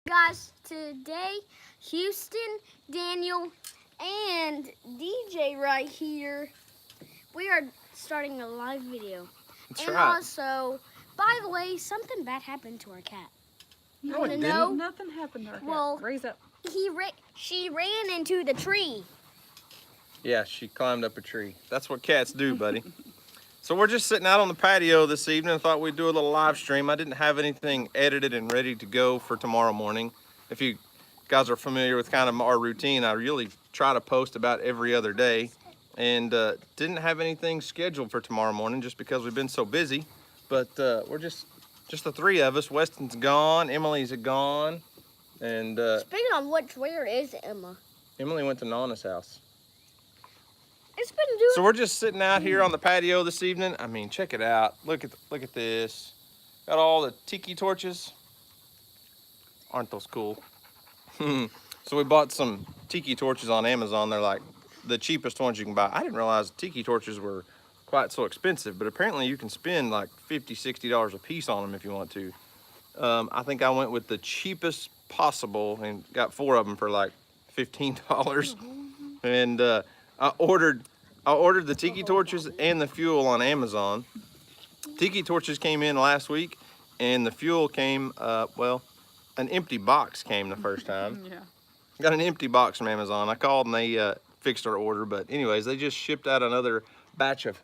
Guys, today Houston, Daniel, and DJ right here, we are starting a live video. That's and right. Also, by the way, something bad happened to our cat. You No, want it to didn't. know? Nothing happened to her. Well, raise up. She ran into the tree. Yeah, she climbed up a tree. That's what cats do, buddy. So we're just sitting out on the patio this evening. I thought we'd do a little live stream. I didn't have anything edited and ready to go for tomorrow morning. If you guys are familiar with kind of our routine, I really try to post about every other day, and didn't have anything scheduled for tomorrow morning just because we've been so busy. But we're just the three of us. Weston's gone, Emily's gone, and Speaking of which, where is Emma? Emily went to Nana's house. It's been doing. So we're just sitting out here on the patio this evening. I mean, check it out. Look at this. Got all the Tiki torches. Aren't those cool? So we bought some Tiki torches on Amazon. They're like the cheapest ones you can buy. I didn't realize Tiki torches were quite so expensive, but apparently you can spend like $50, $60 a piece on them if you want to. I think I went with the cheapest possible and got 4 of them for like $15. And I ordered the Tiki torches and the fuel on Amazon. Tiki torches came in last week, and the fuel came, well, an empty box came the first time. Yeah. Got an empty box from Amazon. I called and they fixed our order, but anyways, they just shipped out another batch of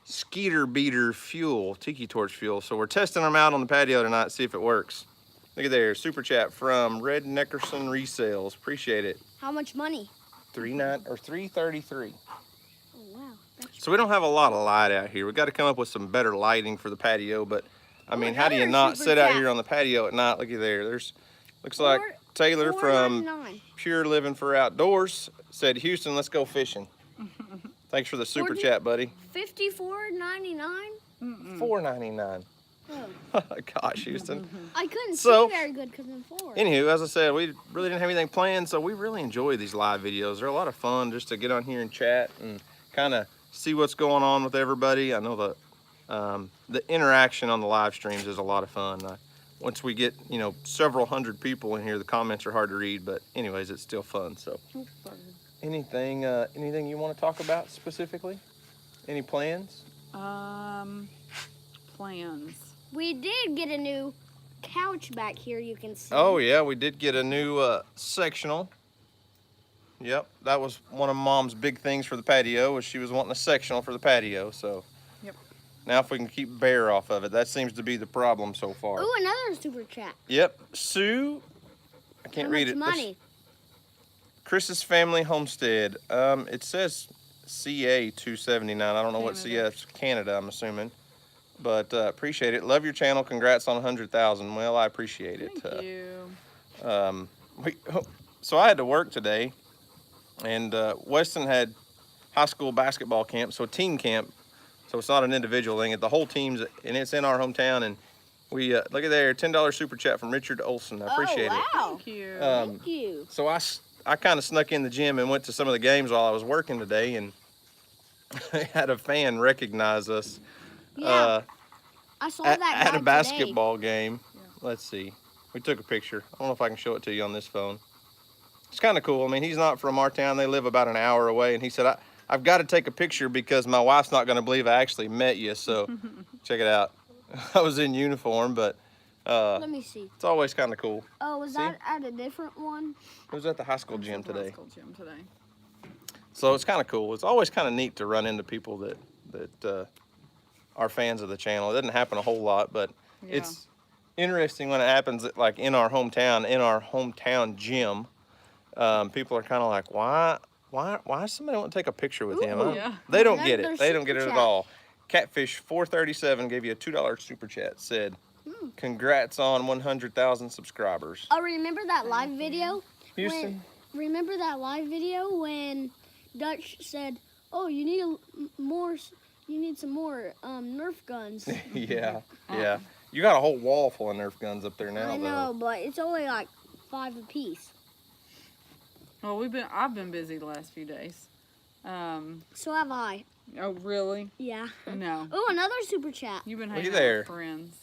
Skeeter Beater fuel, Tiki torch fuel. So we're testing them out on the patio tonight, see if it works. Look at there, super chat from Red Neckerson Resales. Appreciate it. How much money? $333. Oh wow. So we don't have a lot of light out here. We got to come up with some better lighting for the patio, but I mean, how do you not sit out here on the patio at night? Looky there. Looks like Taylor from Pure Living for Outdoors said, Houston, let's go fishing. Thanks for the super chat, buddy. $54.99. $4.99. Oh. Gosh, Houston. I couldn't So, see very good because I'm 4. Anywho, as I said, we really didn't have anything planned, so we really enjoy these live videos. They're a lot of fun just to get on here and chat and kind of see what's going on with everybody. I know the interaction on the live streams is a lot of fun. Once we get, several hundred people in here, the comments are hard to read, but anyways, it's still fun. So, anything you want to talk about specifically? Any plans? Plans. We did get a new couch back here, you can see. Oh yeah, we did get a new sectional. Yep, that was one of Mom's big things for the patio, was she was wanting a sectional for the patio. So Yep. now if we can keep bear off of it, that seems to be the problem so far. Ooh, another super chat. Yep, Sue, I can't read it. How much money? Chris's Family Homestead. It says CA 279. I don't know what CA is. Canada, I'm assuming. But appreciate it. Love your channel. Congrats on 100,000. Well, I appreciate it. Thank you. So I had to work today, and Weston had high school basketball camp, so team camp. So it's not an individual thing. The whole team's, and it's in our hometown. And we look at there, $10 super chat from Richard Olson. I appreciate it. Thank you. Thank you. So I kind of snuck in the gym and went to some of the games while I was working today, and I had a fan recognize us. Yeah, I saw that guy at a today. basketball game. Yeah. Let's see. We took a picture. I don't know if I can show it to you on this phone. It's kind of cool. I mean, he's not from our town. They live about an hour away, and he said, I've got to take a picture because my wife's not going to believe I actually met you. So check it out. I was in uniform, but let me see. It's always kind of cool. Oh, was that at a different one? It was at the high school gym today. High school gym today. So it's kind of cool. It's always kind of neat to run into people that are fans of the channel. It doesn't happen a whole lot, but it's interesting when it happens like in our hometown gym. People are kind of like, why does somebody want to take a picture with him? They don't get it. They don't get it at all. Catfish 437 gave you a $2 super chat. Said, congrats on 100,000 subscribers. Oh, remember that live video? Houston? Remember that live video when Dutch said, "Oh, you need some more Nerf guns." Yeah. You got a whole wall full of Nerf guns up there now. I know, but it's only like 5 apiece. Well, I've been busy the last few days. So have I. Oh, really? Yeah. No. Oh, another super chat. You've been Look hanging at out there. with friends.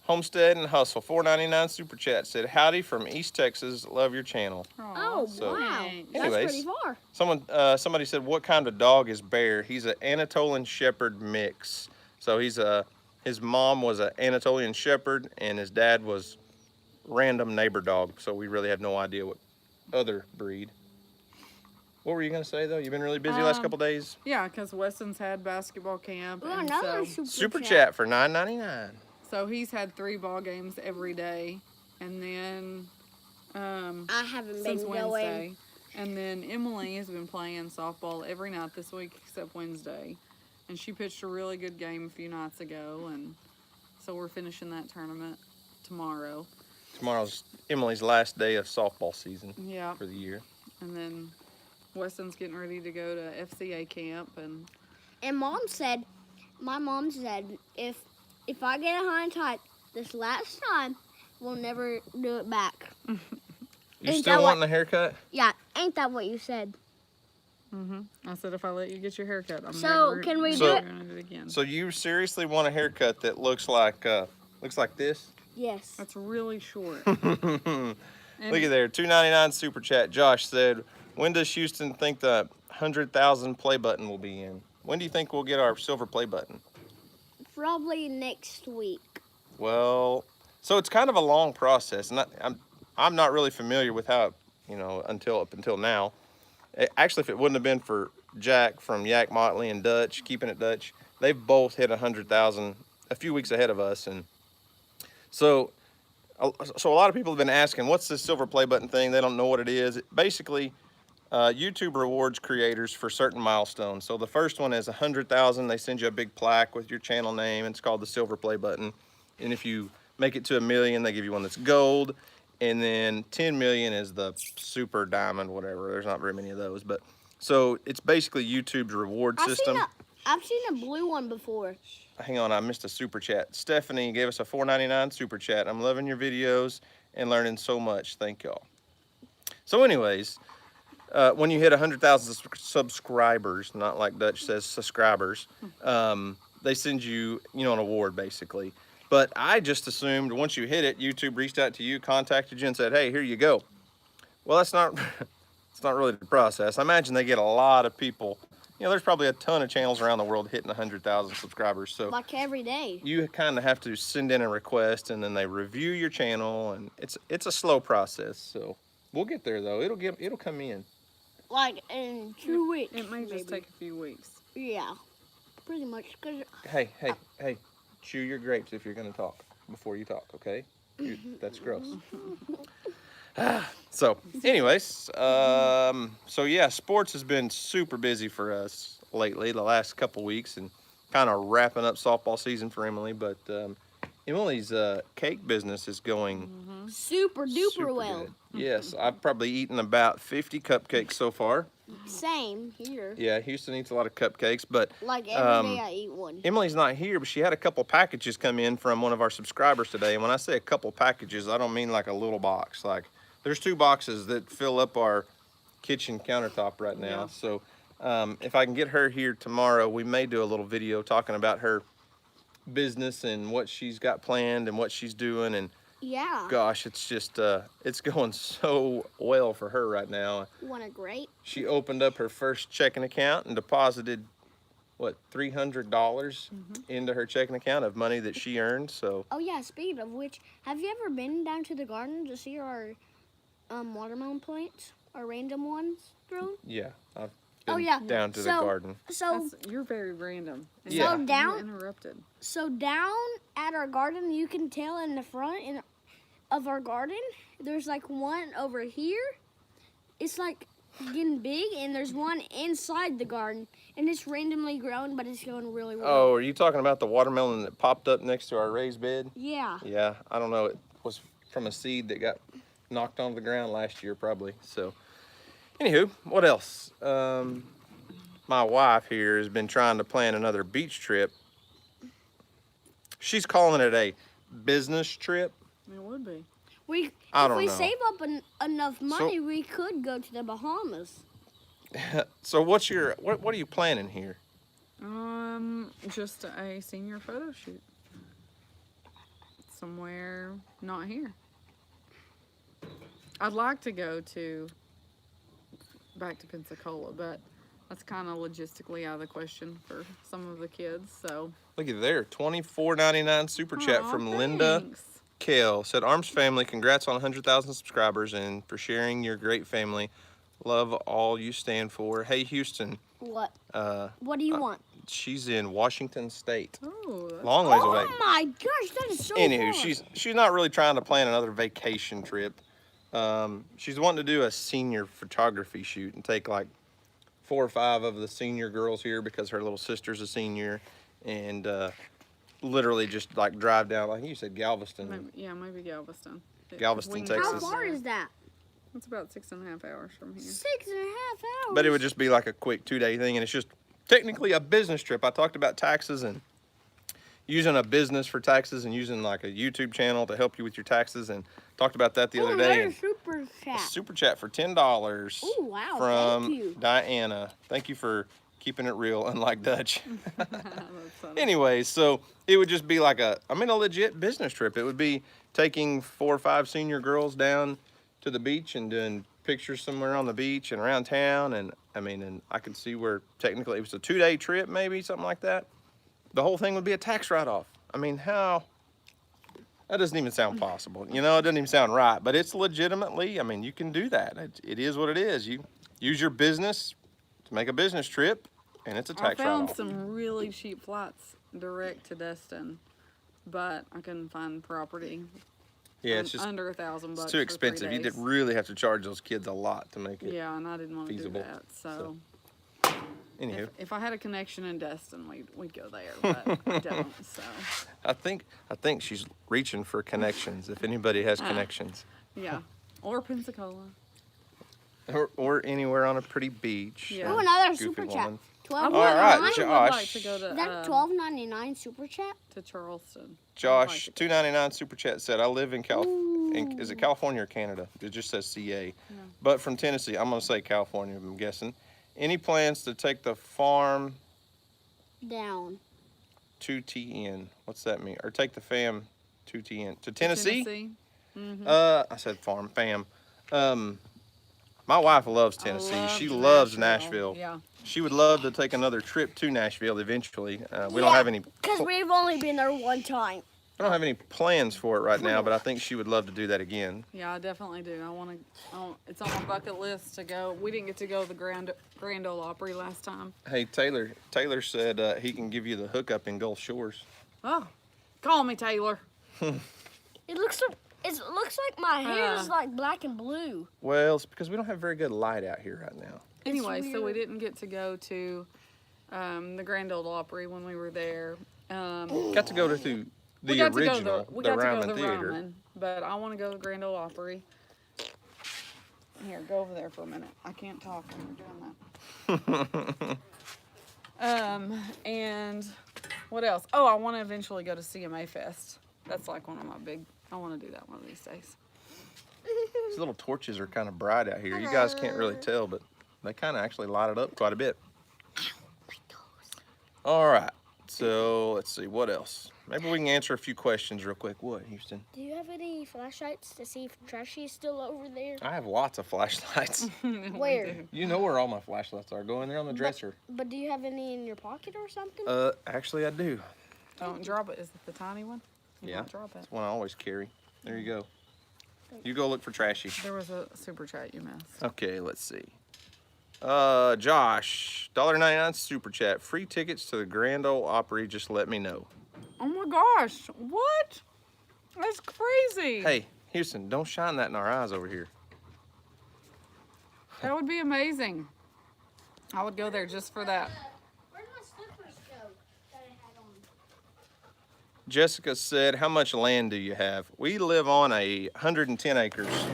Homestead and Hustle, $4.99 super chat, said, howdy from East Texas, love your channel. Oh, So, wow. thanks. That's anyways, pretty far. Somebody said, what kind of dog is Bear? He's an Anatolian Shepherd mix. So his mom was an Anatolian Shepherd and his dad was random neighbor dog. So we really have no idea what other breed. What were you gonna say though? You've been really busy last couple days. Yeah, because Weston's had basketball camp. Ooh, and another so, Super chat for $9.99. so he's had 3 ball games every day. And then I haven't since been Wednesday. going. And then Emily has been playing softball every night this week except Wednesday. And she pitched a really good game a few nights ago. And so we're finishing that tournament tomorrow. Tomorrow's Emily's last day of softball season Yeah. for the year. And then Weston's getting ready to go to FCA camp. And And my mom said, if I get a high tide this last time, we'll never do it back. You Ain't still that wanting a haircut? Yeah, ain't that what you said? I said, if I let you get your haircut, I'm So, never can we do it? gonna do it again. So you seriously want a haircut that looks like this? Yes. That's really short. Look at there, $2.99 super chat. Josh said, when does Houston think the 100,000 play button will be in? When do you think we'll get our silver play button? Probably next week. Well, so it's kind of a long process, and I'm not really familiar with how, up until now. Actually, if it wouldn't have been for Jack from Yak Motley and Dutch, Keeping It Dutch, they've both hit 100,000 a few weeks ahead of us, and so a lot of people have been asking, what's this silver play button thing? They don't know what it is. Basically, YouTube rewards creators for certain milestones. So the first one is 100,000. They send you a big plaque with your channel name. It's called the silver play button. And if you make it to 1 million, they give you one that's gold. And then 10 million is the super diamond, whatever. There's not very many of those, but so it's basically YouTube's reward system. I've seen a blue one before. Hang on, I missed a super chat. Stephanie gave us a $4.99 super chat. I'm loving your videos and learning so much. Thank y'all. So anyways, when you hit 100,000 subscribers, not like Dutch says subscribers, they send you, an award basically. But I just assumed once you hit it, YouTube reached out to you, contacted you, and said, "Hey, here you go." Well, that's not. It's not really the process. I imagine they get a lot of people. There's probably a ton of channels around the world hitting 100,000 subscribers. So Like every day. you kind of have to send in a request, and then they review your channel, and it's a slow process. So we'll get there though. It'll come in. Like in 2 weeks. It may just maybe. take a few weeks. Yeah, pretty much. Cause Hey, chew your grapes if you're gonna talk before you talk, okay? That's gross. So, anyways, so yeah, sports has been super busy for us lately, the last couple weeks, and kind of wrapping up softball season for Emily. But Emily's cake business is going super duper super well. good. Yes, I've probably eaten about 50 cupcakes so far. Same here. Yeah, Houston eats a lot of cupcakes, but Like every day I eat one. Emily's not here, but she had a couple packages come in from one of our subscribers today. And when I say a couple packages, I don't mean like a little box. Like there's 2 boxes that fill up our kitchen countertop right now. Yeah. So if I can get her here tomorrow, we may do a little video talking about her business and what she's got planned and what she's doing. And Yeah. gosh, it's just, it's going so well for her right now. Want a grape? She opened up her first checking account and deposited, what, $300 into her checking account of money that she earned. So Oh yeah. Speaking of which, have you ever been down to the garden to see our watermelon plants, our random ones grown? yeah, I've Oh, been yeah. down to the So- garden. So You're very random. And Yeah. So you down- interrupted. So down at our garden, you can tell in the front of our garden, there's like one over here. It's like getting big, and there's one inside the garden, and it's randomly grown, but it's going really well. Oh, are you talking about the watermelon that popped up next to our raised bed? Yeah. Yeah, I don't know. It was from a seed that got knocked onto the ground last year, probably. So, anywho, what else? My wife here has been trying to plan another beach trip. She's calling it a business trip. It would be. I If don't we know. save up enough money, we could go to the Bahamas. So, what are you planning here? Just a senior photo shoot. somewhere not here. I'd like to go back to Pensacola, but that's kind of logistically out of the question for some of the kids. So Look at there, $24.99 super chat Aw, from Linda thanks. Kale. Said, Arms family, congrats on 100,000 subscribers and for sharing your great family. Love all you stand for. Hey, Houston. What? What do you want? She's in Washington State. Oh, that's Long ways away. Oh my gosh, that is so Anywho, far. she's not really trying to plan another vacation trip. She's wanting to do a senior photography shoot and take like 4 or 5 of the senior girls here because her little sister's a senior, and literally just like drive down, like you said, Galveston. maybe Galveston. Galveston, We can Texas. How far is that? It's about 6.5 hours from here. 6.5 hours. But it would just be like a quick 2-day thing, and it's just technically a business trip. I talked about taxes and using a business for taxes and using like a YouTube channel to help you with your taxes, and talked about that the other day. And super chat. super chat for $10 Ooh, wow, from thank you. Diana. Thank you for keeping it real, unlike Dutch. That's funny. Anyways, so it would just be like a legit business trip. It would be taking 4 or 5 senior girls down to the beach and doing pictures somewhere on the beach and around town. And and I could see where technically it was a 2-day trip, maybe something like that. The whole thing would be a tax write-off. How? That doesn't even sound possible. It doesn't even sound right, but it's legitimately, you can do that. It is what it is. You use your business to make a business trip, and it's a I tax found write-off. some really cheap flights direct to Destin, but I couldn't find property. Yeah, it's just under $1,000. it's too expensive. You did really have to charge those kids a lot to make it. Yeah, and I didn't want to do feasible. that. So Anywho, if I had a connection in Destin, we'd go there, but I don't. So I think she's reaching for connections. If anybody has connections, yeah, or Pensacola. or anywhere on a pretty beach. Yeah. Ooh, another Goofy super woman. chat. I $12.99. would, All right, I would Josh. like to go to, Is that $12.99 super chat? to Charleston. Josh, I'd like $2.99 super chat said, I live in is it California or Canada? It just says CA. But from Tennessee, I'm gonna say California, I'm guessing. Any plans to take the farm Down. to TN? What's that mean? Or take the fam to TN? To Tennessee? Tennessee. I said farm, fam. My wife loves Tennessee. I She loved loves Nashville. Yeah. She would love to take another trip to Nashville eventually. We don't have any. Because we've only been there one time. I don't have any plans for it right now, but I think she would love to do that again. Yeah, I definitely do. I want to. It's on my bucket list to go. We didn't get to go to the Grand Ole Opry last time. Hey, Taylor said he can give you the hookup in Gulf Shores. Oh, call me Taylor. It looks like my hair is like black and blue. Well, it's because we don't have very good light out here right now. Anyway, so we weird. didn't get to go to the Grand Ole Opry when we were there. Got to go to We the got to go original, we the got to go Ryman to the Theater. Ryman, but I want to go to the Grand Ole Opry. Here, go over there for a minute. I can't talk when you're doing that. And what else? Oh, I want to eventually go to CMA Fest. That's like one of my big. I want to do that one of these days. These little torches are kind of bright out here. You guys can't really tell, but they kind of actually light it up quite a bit. All right, so let's see, what else? Maybe we can answer a few questions real quick. What, Houston? Do you have any flashlights to see if Trashy is still over there? I have lots of flashlights. Where? You know where all my flashlights are. Go in there on the dresser. But do you have any in your pocket or something? Actually, I do. Don't drop it. Is it the tiny one? You Yeah, might drop it. that's one I always carry. There you go. You go look for Trashy. There was a super chat you missed. Okay, let's see. Josh, $1.99 super chat. Free tickets to the Grand Ole Opry. Just let me know. Oh my gosh! What? That's crazy. Hey, Houston, don't shine that in our eyes over here. That would be amazing. I would go there just for that. Where did my slippers go that I had on? Jessica said, how much land do you have? We live on 110 acres.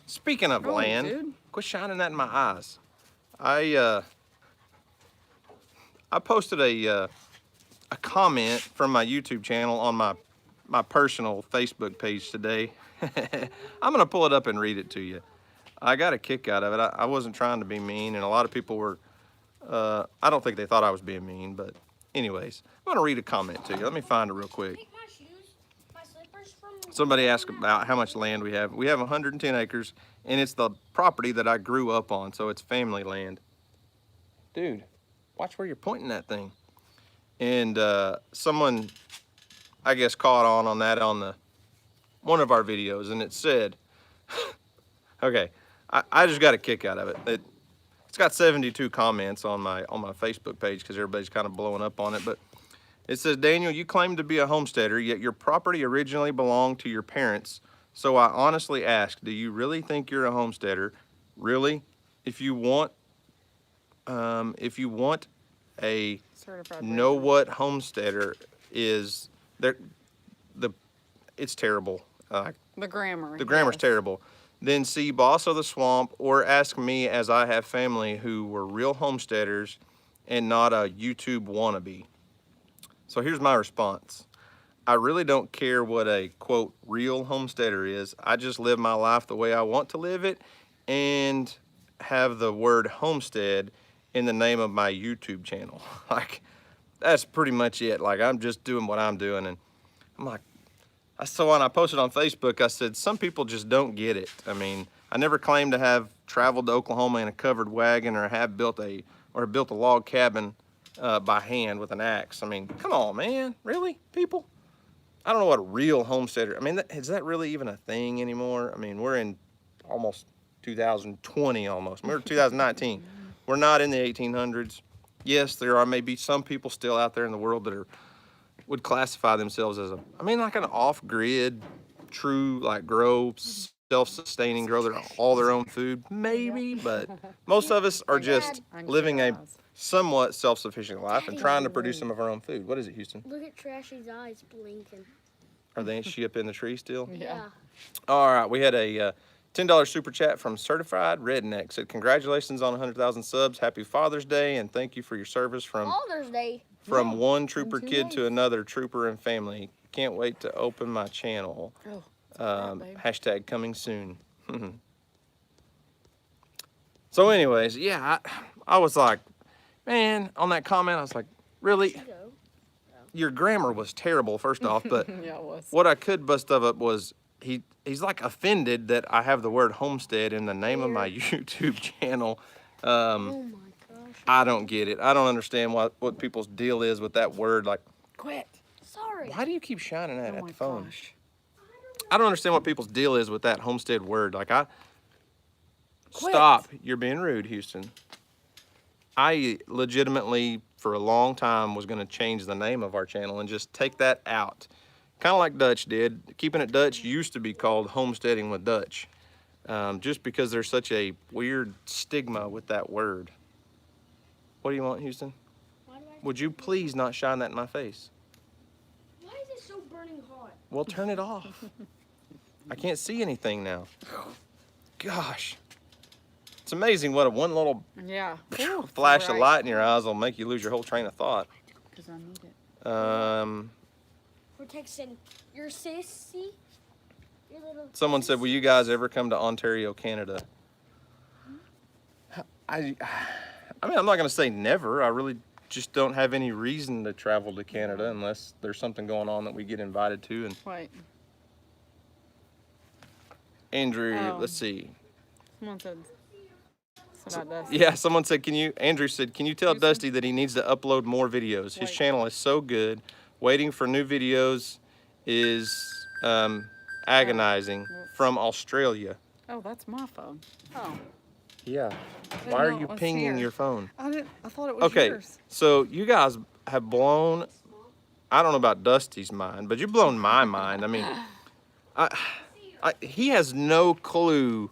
Speaking of Oh, land, dude. quit shining that in my eyes. I posted a comment from my YouTube channel on my personal Facebook page today. I'm gonna pull it up and read it to you. I got a kick out of it. I wasn't trying to be mean, and a lot of people were. I don't think they thought I was being mean, but anyways, I'm gonna read a comment to you. Let me find it real quick. Take my shoes, my slippers from Somebody asked about how much land we have. We have 110 acres, and it's the property that I grew up on, so it's family land. Dude, watch where you're pointing that thing. And someone, I guess, caught on that on one of our videos, and it said, okay, I just got a kick out of it. It's got 72 comments on my Facebook page because everybody's kind of blowing up on it, but it says, Daniel, you claim to be a homesteader, yet your property originally belonged to your parents. So I honestly ask, do you really think you're a homesteader? Really? If you want a Certified know raiser. what homesteader is, it's terrible. The grammar. The grammar's yes. terrible. Then see Boss of the Swamp or ask me, as I have family who were real homesteaders and not a YouTube wannabe. So here's my response. I really don't care what a, quote, real homesteader is. I just live my life the way I want to live it and have the word homestead in the name of my YouTube channel. Like, that's pretty much it. Like, I'm just doing what I'm doing. And I'm like, so when I posted on Facebook, I said, some people just don't get it. I mean, I never claimed to have traveled to Oklahoma in a covered wagon or have built a log cabin by hand with an axe. I mean, come on, man. Really, people? I don't know what a real homesteader, I mean, is that really even a thing anymore? I mean, we're in almost 2020 almost. We're 2019. We're not in the 1800s. Yes, there are maybe some people still out there in the world that would classify themselves as like an off-grid, true, like grow, self-sustaining, grow all their own food, maybe, but most of us are just living a somewhat self-sufficient life and trying to produce some of our own food. What is it, Houston? Look at Trashy's eyes blinking. Are they she up in the tree still? Yeah. All right, we had a $10 super chat from Certified Redneck. Said, congratulations on 100,000 subs. Happy Father's Day, and thank you for your service from Father's Day. one trooper kid to another trooper and family. Can't wait to open my channel. Hashtag coming soon. So anyways, yeah, I was like, man, on that comment, I was like, really? Your grammar was terrible, first off, but Yeah, it was. what I could bust of it was he's like offended that I have the word homestead in the name of my YouTube channel. Oh my gosh. I don't get it. I don't understand what people's deal is with that word. Like, Quit. Sorry. why do you keep shining that Oh at my the phone? gosh. I don't understand what people's deal is with that homestead word. Like, Quit. Stop. You're being rude, Houston. I legitimately, for a long time, was going to change the name of our channel and just take that out. Kind of like Dutch did. Keeping it Dutch used to be called Homesteading with Dutch. Just because there's such a weird stigma with that word. What do you want, Houston? Would you please not shine that in my face? Why is it so burning hot? Well, turn it off. I can't see anything now. Gosh. It's amazing what one little Yeah. flash of Right. light in your eyes will make you lose your whole train of thought. Because I need it. We're texting your sissy. Your little Someone said, will you guys ever come to Ontario, Canada? I mean, I'm not going to say never. I really just don't have any reason to travel to Canada unless there's something going on that we get invited to. And Wait. Andrew, Oh. let's see. Someone said. About Dusty. Yeah, someone said, Andrew said, can you tell Houston? Dusty that he needs to upload more videos? His Wait. channel is so good. Waiting for new videos is agonizing. From Australia. Oh, that's my phone. Oh. Yeah. didn't Why are know you it was pinging here. your phone? I thought it was Okay, yours. so you guys have blown, I don't know about Dusty's mind, but you've blown my mind. I mean, he has no clue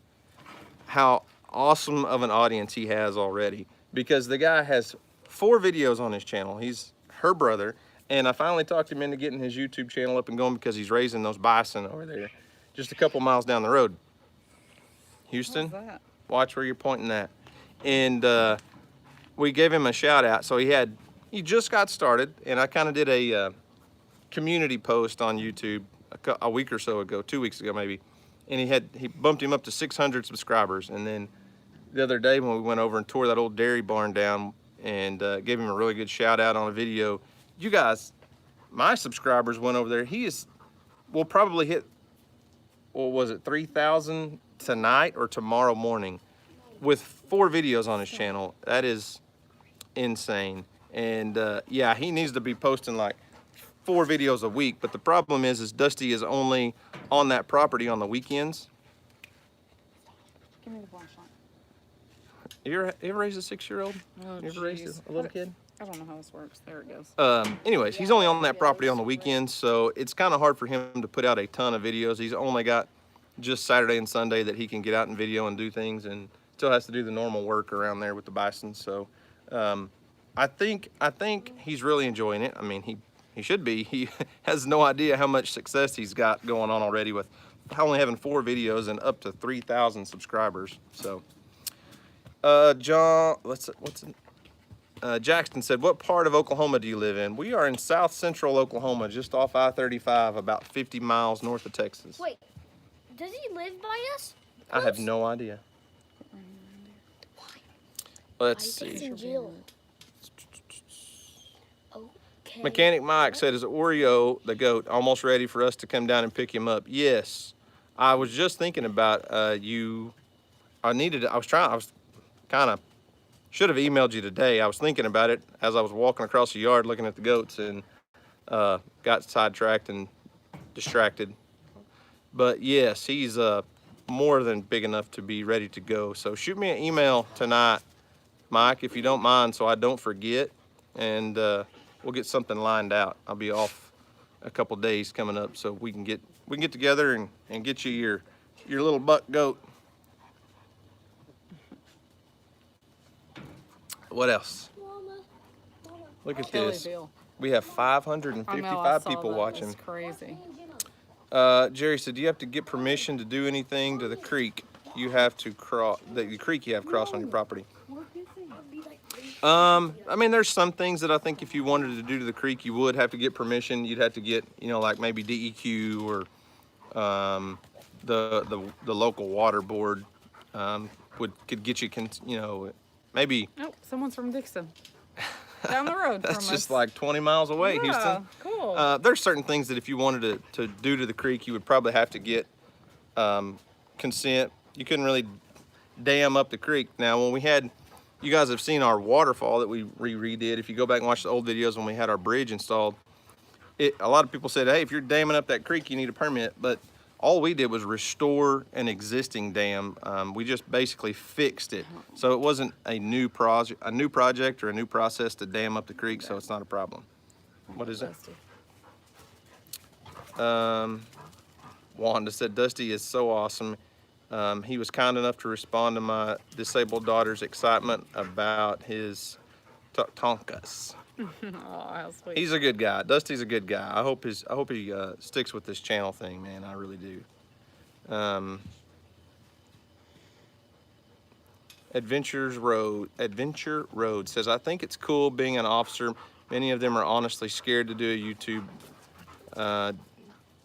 how awesome of an audience he has already, because the guy has 4 videos on his channel. He's her brother, and I finally talked him into getting his YouTube channel up and going because he's raising those bison over there, just a couple miles down the road. Houston, What was that? watch where you're pointing at. And we gave him a shout out. So he just got started, and I kind of did a community post on YouTube a week or so ago, 2 weeks ago maybe, and he bumped him up to 600 subscribers. And then the other day when we went over and tore that old dairy barn down and gave him a really good shout out on a video, you guys, my subscribers went over there. We'll probably hit what was it, 3,000 tonight or tomorrow morning with 4 videos on his channel. That is insane. And yeah, he needs to be posting like 4 videos a week. But the problem is Dusty is only on that property on the weekends. Give me the flashlight. You ever raised a 6-year-old? Oh, You ever raised a little kid? I don't know how this works. There it goes. Anyways, he's only on that property on the weekends, so it's kind of hard for him to put out a ton of videos. He's only got just Saturday and Sunday that he can get out and video and do things, and still has to do the normal work around there with the Bison. So I think he's really enjoying it. I mean, he should be. He has no idea how much success he's got going on already with only having 4 videos and up to 3,000 subscribers. So John, Jackson said, what part of Oklahoma do you live in? We are in south central Oklahoma, just off I-35, about 50 miles north of Texas. Wait, does he live by us? I have no idea. Let's see. Okay. Mechanic Mike said, is Oreo, the goat, almost ready for us to come down and pick him up? Yes. I was just thinking about you. I was kind of, should have emailed you today. I was thinking about it as I was walking across the yard looking at the goats, and got sidetracked and distracted. But yes, he's more than big enough to be ready to go. So shoot me an email tonight, Mike, if you don't mind, so I don't forget, and we'll get something lined out. I'll be off a couple days coming up, so we can get together and get you your little buck goat. What else? Look at this. Bill. We have 555 people that. watching. That's crazy. Jerry said, do you have to get permission to do anything to the creek? You have to cross the creek you have crossed on your property. I mean, there's some things that I think if you wanted to do to the creek, you would have to get permission. You'd have to get, like maybe DEQ or the local water board could get you, maybe. Oh, someone's from Dixon. Down the road from us. That's just like 20 miles away, yeah, Houston. Cool. There's certain things that if you wanted to do to the creek, you would probably have to get consent. You couldn't really dam up the creek. Now, when you guys have seen our waterfall that we redid. If you go back and watch the old videos when we had our bridge installed, a lot of people said, hey, if you're damming up that creek, you need a permit. But all we did was restore an existing dam. We just basically fixed it. So it wasn't a new project or a new process to dam up the creek, so it's not a problem. What is it? Wanda said, Dusty is so awesome. He was kind enough to respond to my disabled daughter's excitement about his tonkas. Oh, how sweet. He's a good guy. Dusty's a good guy. I hope he sticks with this channel thing, man. I really do. Adventure Road says, I think it's cool being an officer. Many of them are honestly scared to do a YouTube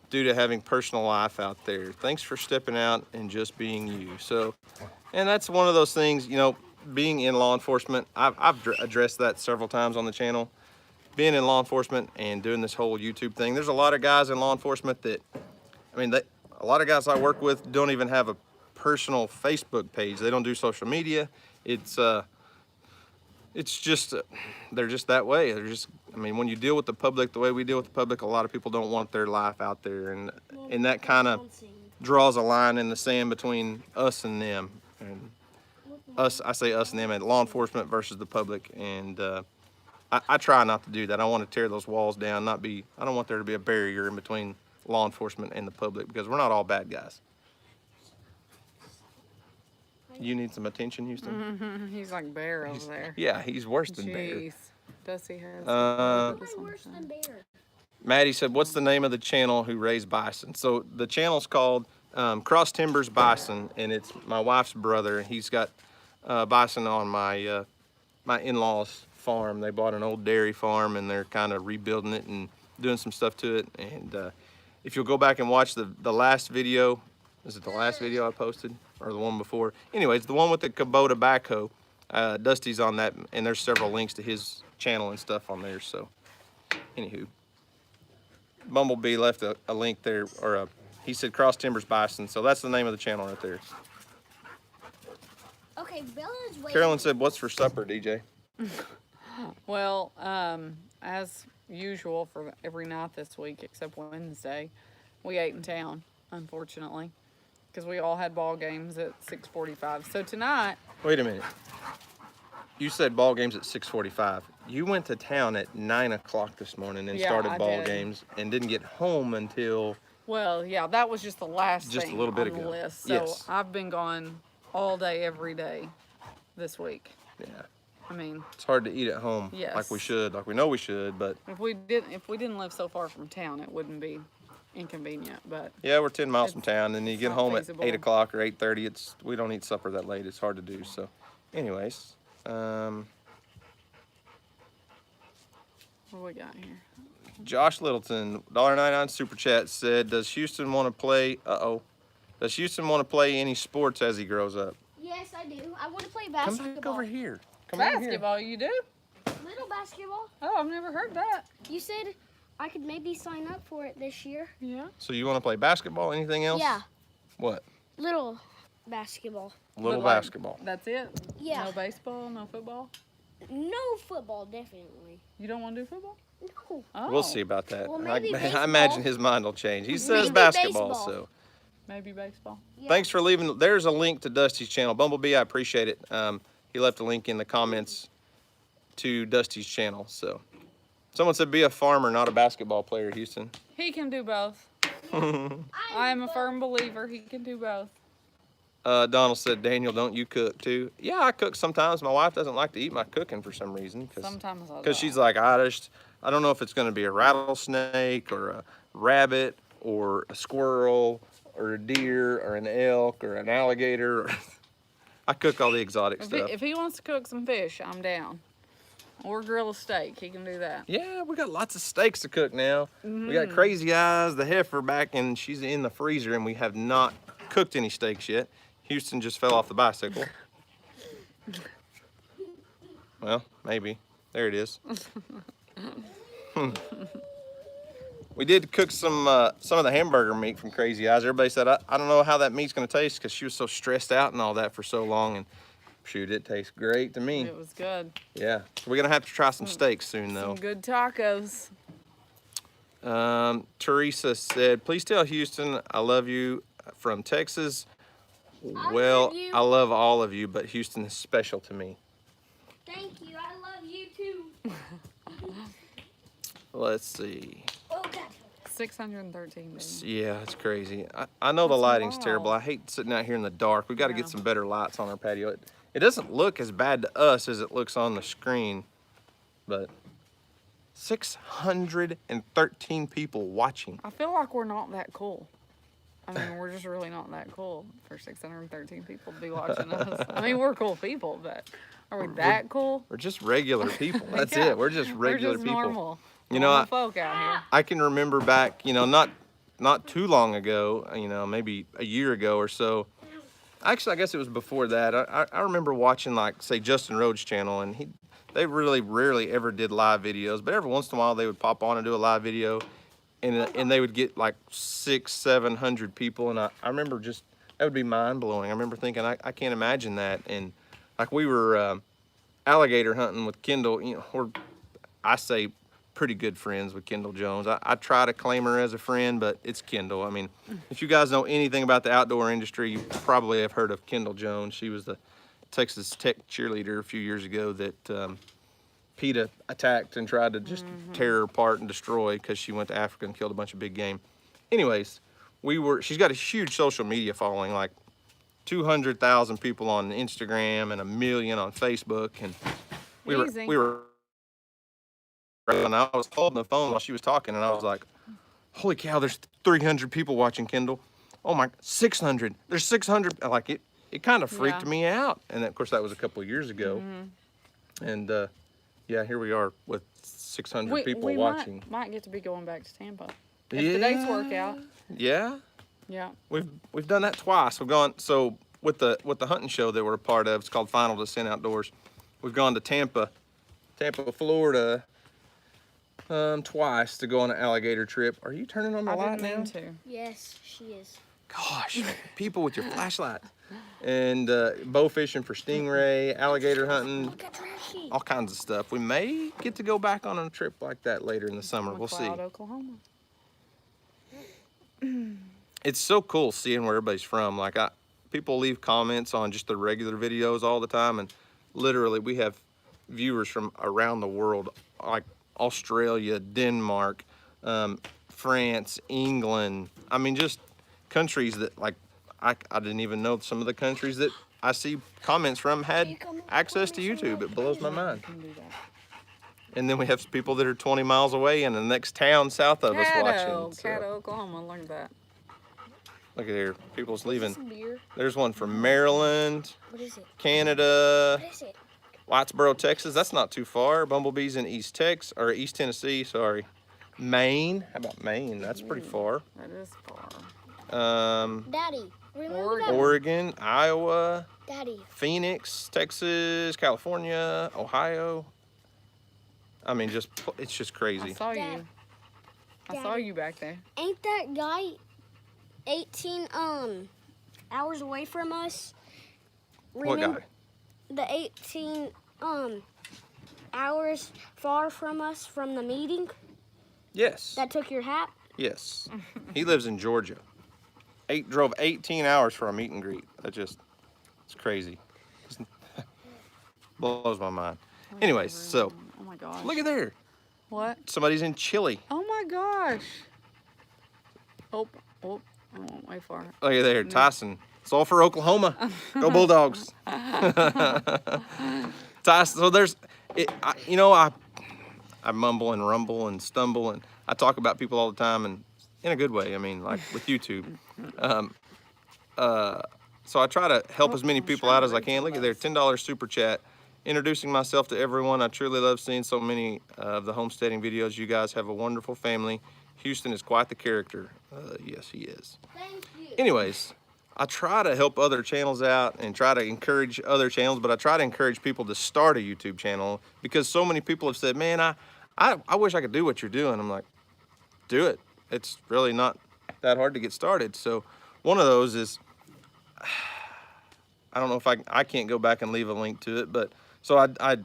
due to having personal life out there. Thanks for stepping out and just being you. So, and that's one of those things, being in law enforcement, I've addressed that several times on the channel. Being in law enforcement and doing this whole YouTube thing, there's a lot of guys in law enforcement that, a lot of guys I work with don't even have a personal Facebook page. They don't do social media. It's just, they're just that way. When you deal with the public the way we deal with the public, a lot of people don't want their life out there, and that kind of draws a line in the sand between us and them. And I say us and them, and law enforcement versus the public, and I try not to do that. I want to tear those walls down, I don't want there to be a barrier in between law enforcement and the public, because we're not all bad guys. You need some attention, Houston? Mm-hmm. He's like Bear over there. Yeah, he's worse than Bear. Jeez. Dusty has. Worse than Bear. Maddie said, what's the name of the channel who raised bison? So the channel's called Cross Timbers Bison, and it's my wife's brother. He's got bison on my in-laws' farm. They bought an old dairy farm, and they're kind of rebuilding it and doing some stuff to it. And if you'll go back and watch the last video, is it the last video I posted or the one before? Anyways, the one with the Kubota backhoe, Dusty's on that, and there's several links to his channel and stuff on there. So anywho, Bumblebee left a link there, or He said Cross Timbers Bison, so that's the name of the channel right there. Okay, Bella's waiting. Carolyn said, "What's for supper, DJ?" Well, as usual for every night this week except Wednesday, we ate in town, unfortunately, because we all had ball games at 6:45. So tonight, Wait a minute. You said ball games at 6:45. You went to town at 9 o'clock this morning and Yeah, started I ball did. games and didn't get home until. well, yeah, that was just the last Just a thing little bit on the ago. list. So Yes. I've been gone all day, every day this week. Yeah, I mean, it's hard to eat at home Yes. like we should, like we know we should, but if we didn't live so far from town, it wouldn't be inconvenient. But yeah, we're 10 miles from It's town, and you get not home feasible. at 8 o'clock or 8:30. We don't eat supper that late. It's hard to do. So, anyways, what do we got here? Josh Littleton, $1.99 super chat said, "Does Houston want to play? Does Houston want to play any sports as he grows up?" Yes, I do. I want to play Come basketball. back over here. Come over here. Basketball, you do? Little basketball. Oh, I've never heard that. You said I could maybe sign up for it this year. Yeah. So you want to play basketball? Anything else? Yeah, What? little basketball. Little But, like, basketball. That's it? Yeah. No baseball, no football? No football, definitely. You don't want to do football? No. Oh. We'll see about that. Well, maybe I imagine baseball. his mind will change. He says Maybe basketball, baseball. so. Maybe baseball. Yeah. Thanks for leaving. There's a link to Dusty's channel. Bumblebee, I appreciate it. He left a link in the comments to Dusty's channel. So, someone said be a farmer, not a basketball player, Houston. He can do both. I am a firm believer he can do both. Donald said, Daniel, don't you cook too? Yeah, I cook sometimes. My wife doesn't like to eat my cooking for some reason. Sometimes I Because she's like, I don't know if it's going to be a rattlesnake or a rabbit or a squirrel or a deer or an elk or an alligator. I cook all the exotic stuff. If he wants to cook some fish, I'm down. Or grill a steak, he can do that. Yeah, we got lots of steaks to cook now. We got Crazy Eyes, the heifer back, and she's in the freezer, and we have not cooked any steaks yet. Houston just fell off the bicycle. Well, maybe. There it is. We did cook some of the hamburger meat from Crazy Eyes. Everybody said, I don't know how that meat's going to taste because she was so stressed out and all that for so long. And shoot, it tastes great to me. It was good. Yeah. So we're going to have to try some steaks soon, though. Some good tacos. Teresa said, please tell Houston I love you from Texas. Well, love you. I love all of you, but Houston is special to me. Thank you. I love you too. Let's see. Oh, God. 613 days. Yeah, it's crazy. I know the That's lighting's wild. terrible. I hate sitting out here in the dark. We got to Yeah. get some better lights on our patio. It doesn't look as bad to us as it looks on the screen, but 613 people watching. I feel like we're not that cool. I mean, we're just really not that cool for 613 people to be watching us. I mean, we're cool people, but are we that cool? We're just regular people. That's Yeah. it. We're just regular We're just people. normal. You know, normal folk out here. I can remember back, not too long ago, maybe a year ago or so. Actually, I guess it was before that. I remember watching, like, say, Justin Rhodes' channel, and they really rarely ever did live videos, but every once in a while they would pop on and do a live video, and they would get like 600-700 people, and I remember that would be mind-blowing. I remember thinking, I can't imagine that. And like, we were alligator hunting with Kendall. I say pretty good friends with Kendall Jones. I try to claim her as a friend, but it's Kendall. I mean, if you guys know anything about the outdoor industry, you probably have heard of Kendall Jones. She was the Texas Tech cheerleader a few years ago that PETA attacked and tried to just tear her apart and destroy because she went to Africa and killed a bunch of big game. Anyways, she's got a huge social media following, like 200,000 people on Instagram and 1 million on Facebook. And we were and I was holding the phone while she was talking, and I was like, holy cow, there's 300 people watching Kendall. Oh my, 600, there's 600. Like, it kind of freaked me out. And of course that was a couple of years ago. And yeah, here we are with 600 people watching. Might get to be going back to Tampa. If the dates work out. Yeah. Yeah. We've done that twice. We've gone, so with the hunting show that we're a part of, it's called Final Descent Outdoors. We've gone to Tampa, Florida, twice to go on an alligator trip. Are you turning on the I light didn't now? mean to. Yes, she is. Gosh, people with your flashlight. And bow fishing for stingray, alligator hunting, Look at Trashy. all kinds of stuff. We may get to go back on a trip like that later in the summer. We'll see. McLeod, Oklahoma. It's so cool seeing where everybody's from. Like, people leave comments on just the regular videos all the time, and literally we have viewers from around the world, like Australia, Denmark, France, England. I mean, just countries that, like, I didn't even know some of the countries that I see comments from had access to YouTube. It blows my mind. Can do that. And then we have people that are 20 miles away in the next town south of us watching. So, Caddo, Oklahoma. Look at that. look at here, people's leaving. Some beer. There's one from Maryland, What is it? Canada, What is it? Whitesboro, Texas. That's not too far. Bumblebees in East Tennessee, sorry. Maine. How about Maine? That's pretty far. That is far. Daddy, remember Oregon. that? Oregon, Iowa, Daddy. Phoenix, Texas, California, Ohio. I mean, it's just I crazy. saw Dad. you. I saw you back there. Ain't that guy 18 hours away from us? What guy? The 18 hours far from us from the meeting Yes. that took your hat? Yes. He lives in Georgia. Drove 18 hours for a meet and greet. It's crazy. Blows my mind. Anyways, so Oh my gosh. look at there. What? Somebody's in Chile. Oh my gosh. Oh, I went way far. Look at there, Tyson. Sulphur, Oklahoma. Go Bulldogs. Tyson, so there's, I mumble and rumble and stumble, and I talk about people all the time, and in a good way. I mean, like with YouTube. So I try to help as many people out as I can. Look at there, $10 super chat. Introducing myself to everyone. I truly love seeing so many of the homesteading videos. You guys have a wonderful family. Houston is quite the character. Yes, he is. Thank you. Anyways, I try to help other channels out and try to encourage other channels, but I try to encourage people to start a YouTube channel because so many people have said, man, I wish I could do what you're doing. I'm like, do it. It's really not that hard to get started. So one of those is, I don't know if I can't go back and leave a link to it, but so I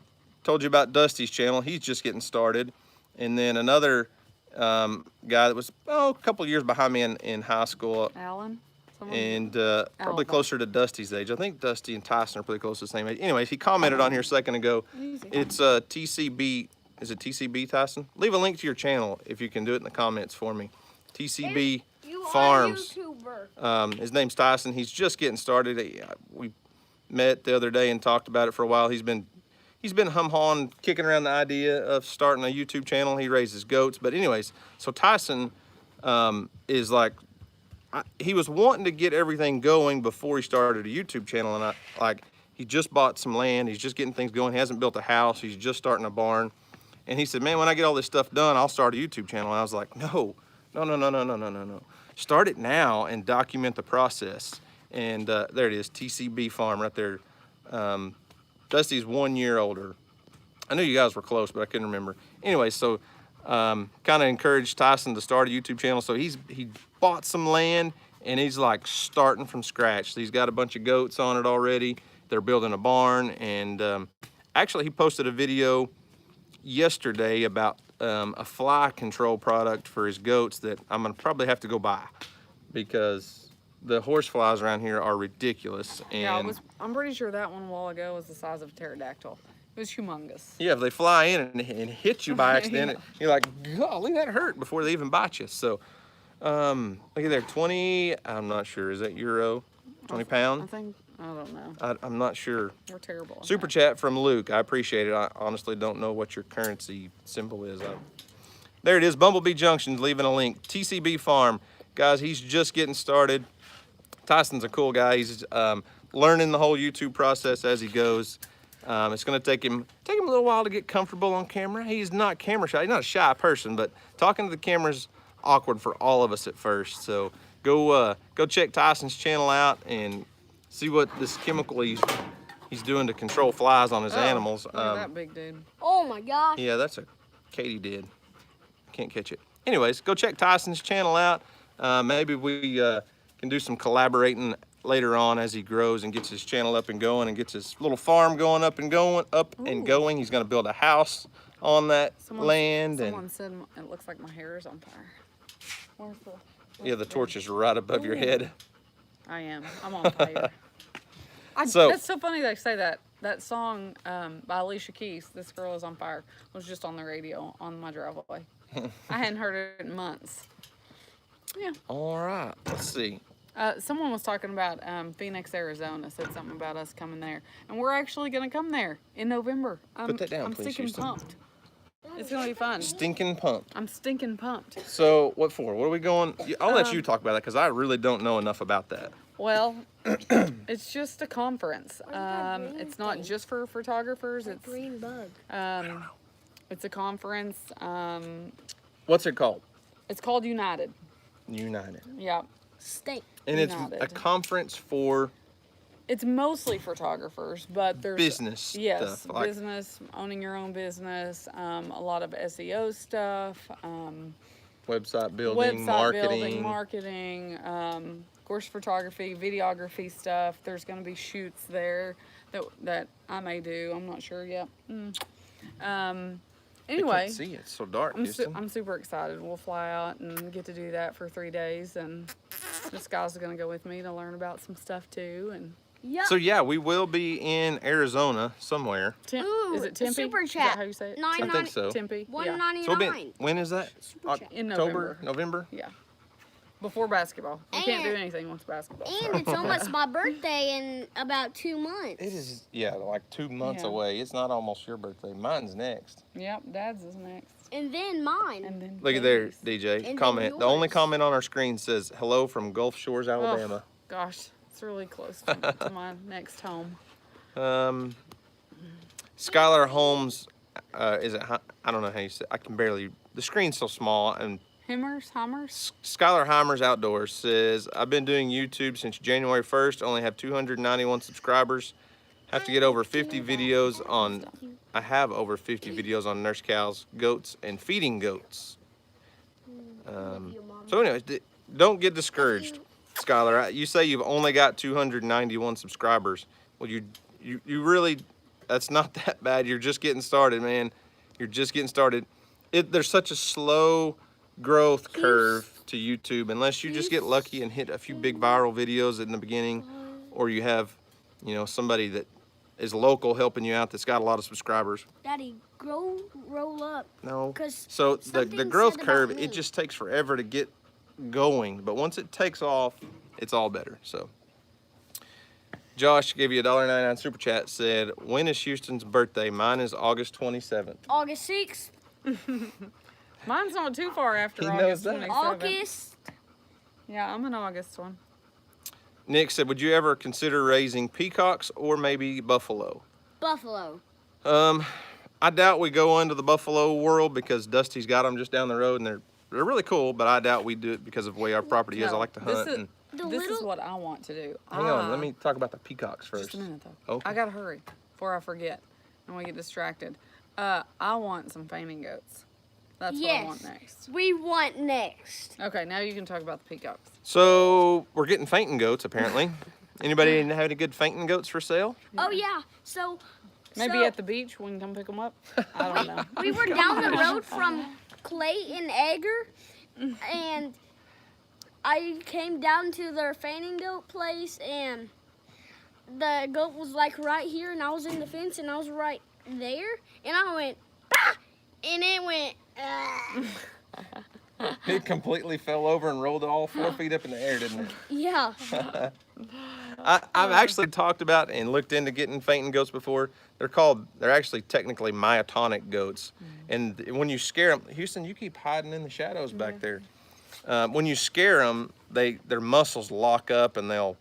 told you about Dusty's channel. He's just getting started. And then another guy that was a couple years behind me in high school, Alan? Someone? and probably closer to Dusty's age. I think Dusty and Tyson are pretty close to the same age. Anyways, he commented on here a second ago. Easy. It's TCB. Is it TCB, Tyson? Leave a link to your channel if you can do it in the comments for me. TCB You are a Farms. YouTuber. His name's Tyson. He's just getting started. We met the other day and talked about it for a while. He's been hum-hawing, kicking around the idea of starting a YouTube channel. He raises goats. But anyways, so Tyson is like, he was wanting to get everything going before he started a YouTube channel. And he just bought some land. He's just getting things going. He hasn't built a house. He's just starting a barn. And he said, man, when I get all this stuff done, I'll start a YouTube channel. And I was like, no. Start it now and document the process. And there it is, TCB Farm right there. Dusty's 1 year older. I knew you guys were close, but I couldn't remember. Anyway, so kind of encouraged Tyson to start a YouTube channel. So he bought some land and he's like starting from scratch. So he's got a bunch of goats on it already. They're building a barn. And actually he posted a video yesterday about a fly control product for his goats that I'm gonna probably have to go buy because the horse flies around here are ridiculous. And Yeah, I'm pretty sure that one a while ago was the size of a pterodactyl. It was humongous. yeah, if they fly in and hit you by accident, you're like, golly, that hurt before they even bite you. So look at there, 20, I'm not sure, is that euro? 20 pound? I don't know. I'm not sure. We're terrible. at Super that. chat from Luke. I appreciate it. I honestly don't know what your currency symbol is. There it is. Bumblebee Junction's leaving a link. TCB Farm. Guys, he's just getting started. Tyson's a cool guy. He's learning the whole YouTube process as he goes. It's going to take him a little while to get comfortable on camera. He's not camera shy. He's not a shy person, but talking to the camera's awkward for all of us at first. So go check Tyson's channel out and see what this chemical he's doing to control flies on his animals. Look at that big dude. Oh my gosh. Yeah, that's a katydid. can't catch it. Anyways, go check Tyson's channel out. Maybe we can do some collaborating later on as he grows and gets his channel up and going and gets his little farm going up and going. He's gonna build a house on that land. Someone said it looks like my hair is on fire. The torch is right above your head. I am. I'm on fire. So that's so funny they say that. That song by Alicia Keys, "This Girl Is on Fire," was just on the radio on my driveway. I hadn't heard it in months. Yeah. All right. Let's see. Someone was talking about Phoenix, Arizona. Said something about us coming there, and we're actually gonna come there in November. Put that down, I'm please, stinking Houston. pumped. It's gonna be fun. Stinking pumped. I'm stinking pumped. So what for? What are we going? I'll let you talk about that because I really don't know enough about that. Well, it's just a conference. It's not just for photographers. It's Green bug. it's a conference. What's it called? It's called United. United. Yeah. Steak. And it's United. a conference for It's mostly photographers, but there's business stuff. Like, business, owning your own business, a lot of SEO stuff, website building, marketing, of course, photography, videography stuff. There's going to be shoots there that I may do. I'm not sure yet. Anyway, I can't see it. It's so dark. I'm super excited. We'll fly out and get to do that for 3 days, and this guy's going to go with me to learn about some stuff too. And Yep. So yeah, we will be in Arizona somewhere. Ooh, is it Tempe? Super Is chat. that how you say it? I think so. Tempe. Yeah. $1.99. So we'll be, when is that? Super chat. In October, November? Yeah. Before basketball. We can't do And- anything once basketball. And it's almost my birthday in about 2 months. It is, like 2 months Yeah. away. It's not almost your birthday. Mine's next. Yep, Dad's is next. And then mine. And then Look at there, babies. DJ. And Comment. then The only yours. comment on our screen says, hello from Gulf Shores, Oh, Alabama. gosh, it's really close to my next home. Skylar Holmes, is it? I don't know how you say. I can barely. The screen's so small. And Hammers? Skylar Heimers Outdoors says, I've been doing YouTube since January 1st. Only have 291 subscribers. Have to get over 50 videos on. I have over 50 videos on nurse cows, goats, and feeding goats. So anyways, don't get discouraged, Skylar. You say you've only got 291 subscribers. Well, you really, that's not that bad. You're just getting started, man. You're just getting started. There's such a slow growth curve to YouTube unless you just get lucky and hit a few big viral videos in the beginning, or you have, somebody that is local helping you out that's got a lot of subscribers. Daddy, roll up. No. 'Cause So the something growth said curve, about it me. just takes forever to get going, but once it takes off, it's all better. So Josh gave you a $1.99 super chat, said, when is Houston's birthday? Mine is August 27th. August 6th. Mine's not too far after He August knows that. 27th. August. Yeah, I'm an August one. Nick said, would you ever consider raising peacocks or maybe buffalo? Buffalo. I doubt we go into the buffalo world because Dusty's got them just down the road and they're really cool, but I doubt we do it because of the way our property is. I No, like to this hunt. is- And, This is what I want to do. hang on, let me talk about the peacocks first. Just a minute though. Okay. I gotta hurry before I forget and we get distracted. I want some fainting goats. That's what I want next. We want next. Okay, now you can talk about the peacocks. So we're getting fainting goats apparently. Anybody have any good fainting goats for sale? Oh yeah. So Maybe at the beach we can come pick them up. I don't know. we were down the road from Clay and Egger, and I came down to their fainting goat place, and the goat was like right here, and I was in the fence, and I was right there, and I went, bah! And it went, It completely fell over and rolled all 4 feet up in the air, didn't it? yeah. I've actually talked about and looked into getting fainting goats before. They're actually technically myotonic goats. And when you scare them, Houston, you keep hiding in the shadows back there. When you scare them, their muscles lock up and they'll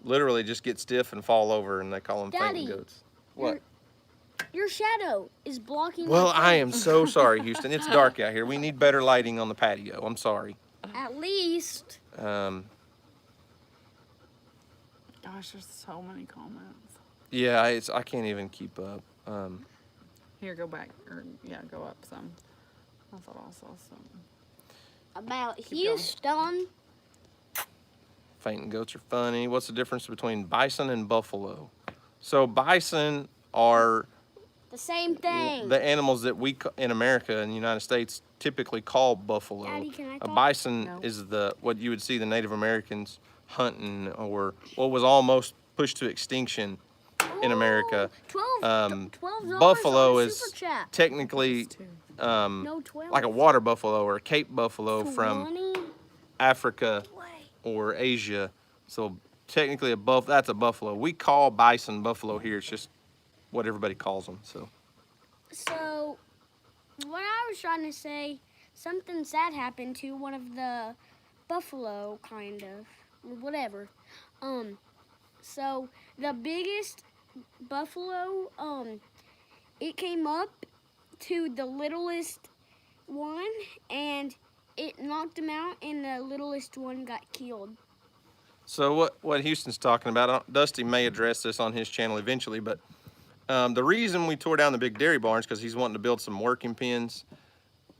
literally just get stiff and fall over, and they call them fainting Daddy, goats. What? Your shadow is blocking. Well, my I am face. so sorry, Houston. It's dark out here. We need better lighting on the patio. I'm sorry. At least. Gosh, there's so many comments. Yeah, I can't even keep up. Here, go back. Or, yeah, go up some. I thought I saw something. About going. Houston. Fainting goats are funny. What's the difference between bison and buffalo? So bison are The same thing. the animals that we in America in the United States typically call buffalo. Daddy, can I A talk? bison No. is what you would see the Native Americans hunting, or what was almost pushed to extinction in America. $12 Buffalo on the is super chat. technically No, 12. like a water buffalo or a Cape buffalo from 20? Africa Wait. or Asia. So technically that's a buffalo. We call bison buffalo here. It's just what everybody calls them. So What I was trying to say, something sad happened to one of the buffalo, kind of, or whatever. So the biggest buffalo, it came up to the littlest one, and it knocked him out, and the littlest one got killed. So what Houston's talking about, Dusty may address this on his channel eventually, but the reason we tore down the big dairy barns because he's wanting to build some working pens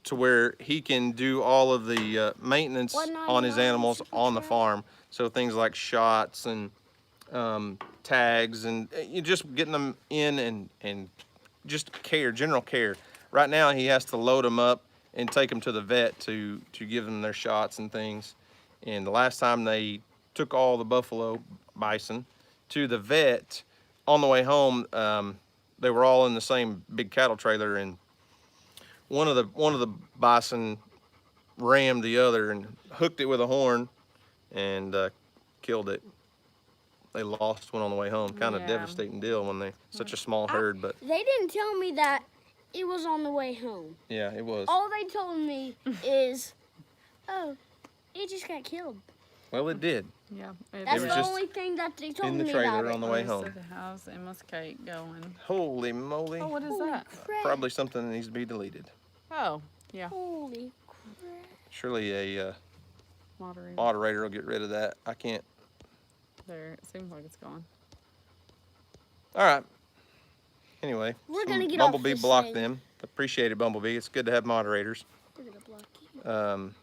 to where he can do all of the maintenance on his animals on the farm. So things like shots and tags and you just getting them in and just general care. Right now he has to load them up and take them to the vet to give them their shots and things. And the last time they took all the bison to the vet, on the way home, they were all in the same big cattle trailer, and one of the bison rammed the other and hooked it with a horn and killed it. They lost one on the way home. Kind of Yeah. devastating deal when such a small herd, but They didn't tell me that it was on the way home. yeah, it was. All they told me is, oh, it just got killed. Well, it did. Yeah. That's was the just only thing that they told in the me trailer about on it. the way home. How's Emma's cake going? Holy moly. Oh, what is Holy that? crap. Probably something that needs to be deleted. Oh, yeah. Holy crap. Surely a Moderator. moderator will get rid of that. I can't. There, it seems like it's gone. All right. Anyway, We're gonna get off Bumblebee this blocked thing. them. Appreciate it, Bumblebee. It's good to have moderators. They're gonna block you.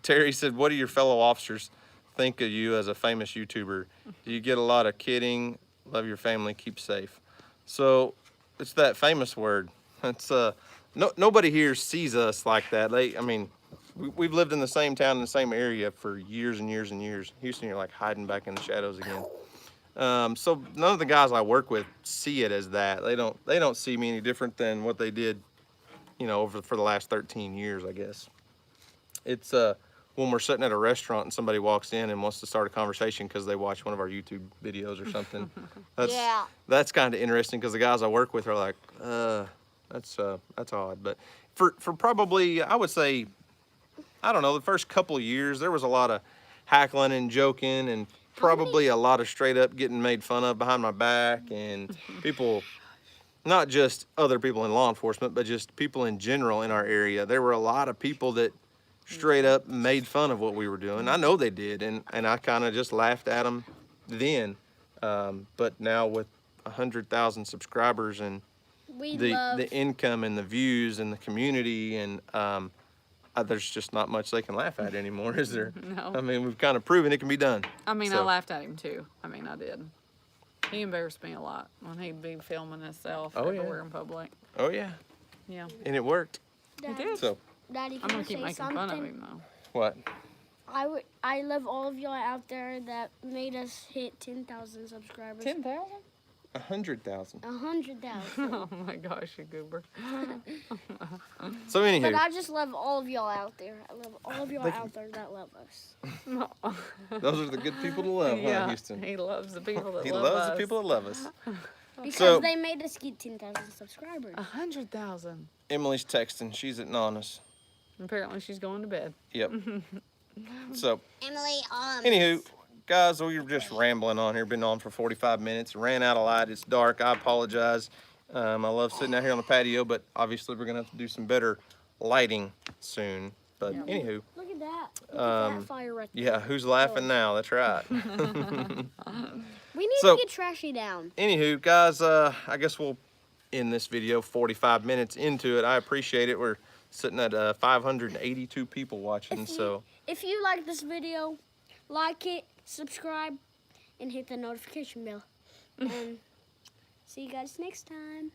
Terry said, what do your fellow officers think of you as a famous YouTuber? Do you get a lot of kidding? Love your family, keep safe. So it's that famous word. It's nobody here sees us like that. We've lived in the same town, in the same area for years and years and years. Houston, you're like hiding back in the shadows again. So none of the guys I work with see it as that. They don't see me any different than what they did, for the last 13 years, I guess. It's when we're sitting at a restaurant and somebody walks in and wants to start a conversation because they watch one of our YouTube videos or something. That's kind of interesting because the guys I work with are like, that's odd. But for probably, I would say, I don't know, the first couple of years, there was a lot of hackling and joking and probably a lot of straight up getting made fun of behind my back, and people, not just other people in law enforcement, but just people in general in our area. There were a lot of people that straight up made fun of what we were doing. I know they did, and I kind of just laughed at them then. But now with 100,000 subscribers and the income and the views and the community, and there's just not much they can laugh at anymore, is there? No. I mean, we've kind of proven it can be done. I mean, So- I laughed at him too. I mean, I did. He embarrassed me a lot when he'd be filming himself Oh, yeah. everywhere in public. Oh yeah, Yeah. and it worked. Daddy, did. So Daddy, I'm can I gonna keep say making something? fun of him though. what? I love all of y'all out there that made us hit 10,000 subscribers. 10,000? 100,000. 100,000. Oh my gosh, you goober. So anywho, But I just love all of y'all out there. I love all of y'all out there that love us. those are the good people to love, huh, Yeah, Houston? he loves the people that He love loves us. the people that love us. Because So- they made us get 10,000 subscribers. 100,000. Emily's texting. She's at Nana's. Apparently she's going to bed. Yep. So, Emily, anywho, guys, we were just rambling on here. Been on for 45 minutes. Ran out of light. It's dark. I apologize. I love sitting out here on the patio, but obviously we're gonna have to do some better lighting soon. But anywho, look at that. Look at that fire right there. yeah, who's laughing now? That's right. We need So- to get Trashy down. Anywho, guys, I guess we'll in this video, 45 minutes into it. I appreciate it. We're sitting at 582 people watching, so. If you like this video, like it, subscribe, and hit the notification bell. And see you guys next time.